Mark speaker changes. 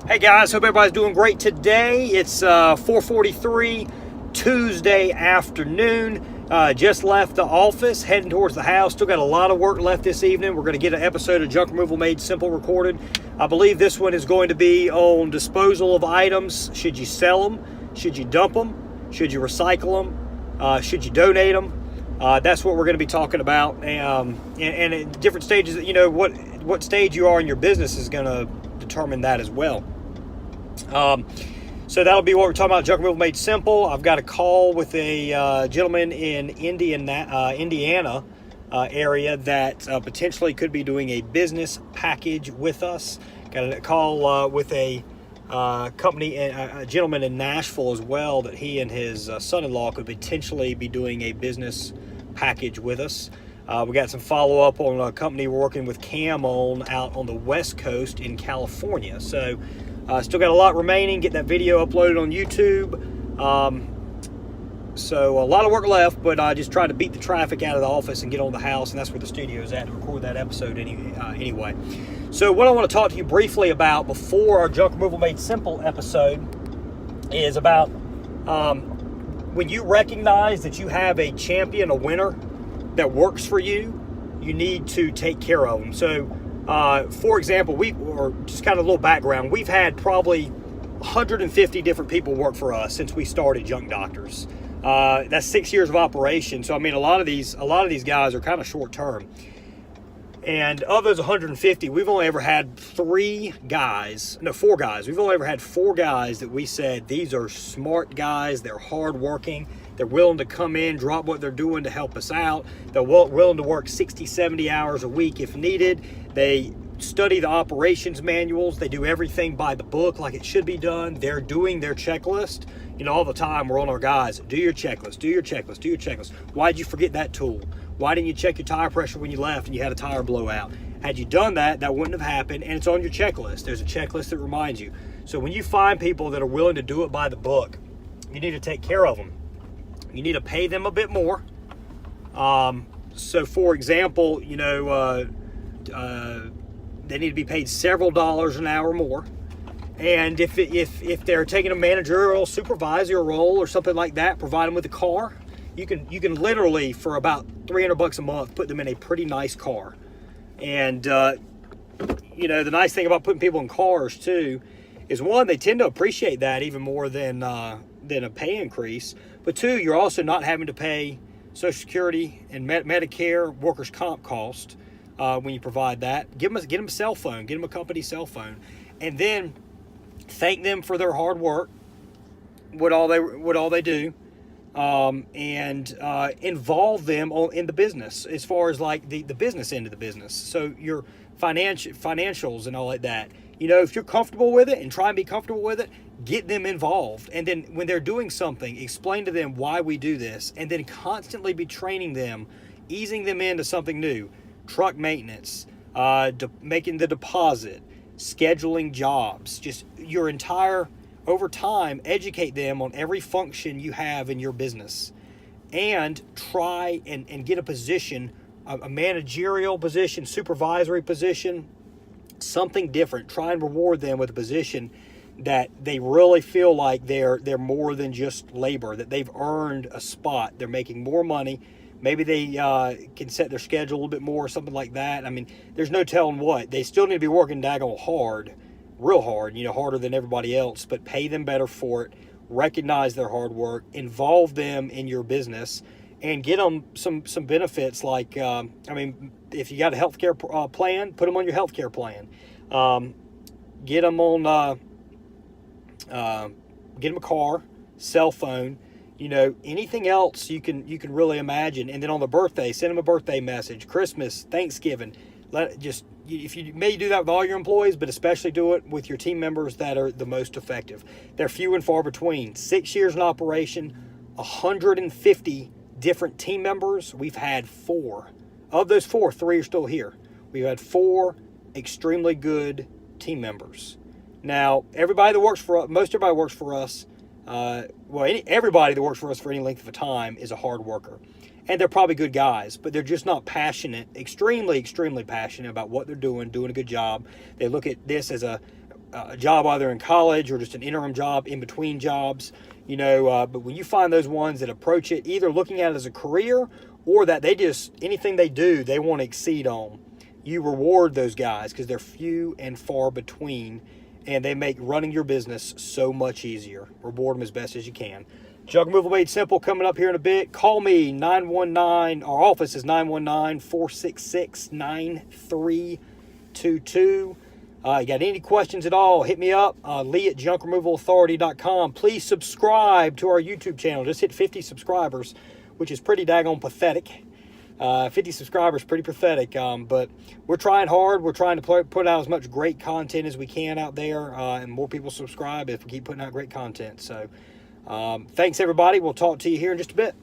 Speaker 1: Hey guys, hope everybody's doing great today. It's 4:43 Tuesday afternoon. Just left the office, heading towards the house. Still got a lot of work left this evening. We're going to get an episode of Junk Removal Made Simple recorded. I believe this one is going to be on disposal of items. Should you sell them? Should you dump them? Should you recycle them? Should you donate them? That's what we're going to be talking about. And at different stages, you know, what stage you are in your business is going to determine that as well. So that'll be what we're talking about, Junk Removal Made Simple. I've got a call with a gentleman in Indiana area that potentially could be doing a business package with us. Got a call with a company, a gentleman in Nashville as well, that he and his son-in-law could potentially be doing a business package with us. We got some follow-up on a company we're working with Cam on out on the West Coast in California. So still got a lot remaining. Get that video uploaded on YouTube. So a lot of work left, but I just tried to beat the traffic out of the office and get on the house, and that's where the studio is at to record that episode anyway. So what I want to talk to you briefly about before our Junk Removal Made Simple episode is about when you recognize that you have a champion, a winner that works for you, you need to take care of them. So for example, or just kind of a little background, we've had probably 150 different people work for us since we started Junk Doctors. That's 6 years of operation. So I mean, a lot of these guys are kind of short term. And of those 150, we've only ever had four guys. We've only ever had 4 guys that we said, these are smart guys, they're hardworking, they're willing to come in, drop what they're doing to help us out. They're willing to work 60, 70 hours a week if needed. They study the operations manuals. They do everything by the book like it should be done. They're doing their checklist. You know, all the time we're on our guys, do your checklist, do your checklist, do your checklist. Why'd you forget that tool? Why didn't you check your tire pressure when you left and you had a tire blowout? Had you done that, that wouldn't have happened, and it's on your checklist. There's a checklist that reminds you. So when you find people that are willing to do it by the book, you need to take care of them. You need to pay them a bit more. So for example, you know, they need to be paid several dollars an hour more. And if they're taking a managerial supervisor role or something like that, provide them with a car. You can literally, for about $300 a month, put them in a pretty nice car. And you know, the nice thing about putting people in cars too is, one, they tend to appreciate that even more than a pay increase. But 2, you're also not having to pay Social Security and Medicare, workers' comp cost when you provide that. Get them a cell phone, get them a company cell phone, and then thank them for their hard work, what all they do, and involve them in the business as far as like the business end of the business. So your financials and all like that. You know, if you're comfortable with it and try and be comfortable with it, get them involved. And then when they're doing something, explain to them why we do this, and then constantly be training them, easing them into something new. Truck maintenance, making the deposit, scheduling jobs, just your entire, over time, educate them on every function you have in your business. And try and get a position, a managerial position, supervisory position, something different. Try and reward them with a position that they really feel like they're more than just labor, that they've earned a spot. They're making more money. Maybe they can set their schedule a little bit more, something like that. I mean, there's no telling what. They still need to be working daggone hard, real hard, you know, harder than everybody else, but pay them better for it. Recognize their hard work, involve them in your business, and get them some benefits like, I mean, if you got a healthcare plan, put them on your healthcare plan. Get them on, get them a car, cell phone, you know, anything else you can really imagine. And then on the birthday, send them a birthday message, Christmas, Thanksgiving. If you may do that with all your employees, but especially do it with your team members that are the most effective. They're few and far between. 6 years in operation, 150 different team members. We've had 4. Of those 4, 3 are still here. We've had 4 extremely good team members. Now, everybody that works for us, most everybody works for us, everybody that works for us for any length of a time is a hard worker. And they're probably good guys, but they're just not passionate, extremely passionate about what they're doing a good job. They look at this as a job either in college or just an interim job in between jobs, but when you find those ones that approach it either looking at it as a career or that they just, anything they do, they want to exceed on, you reward those guys because they're few and far between, and they make running your business so much easier. Reward them as best as you can. Junk Removal Made Simple coming up here in a bit. Call me, 919, our office is 919-466-9322. You got any questions at all, hit me up, Lee at junkremovalauthority.com. Please subscribe to our YouTube channel. Just hit 50 subscribers, which is pretty daggone pathetic. 50 subscribers, pretty pathetic, but we're trying hard. We're trying to put out as much great content as we can out there, and more people subscribe if we keep putting out great content. So thanks, everybody. We'll talk to you here in just a bit.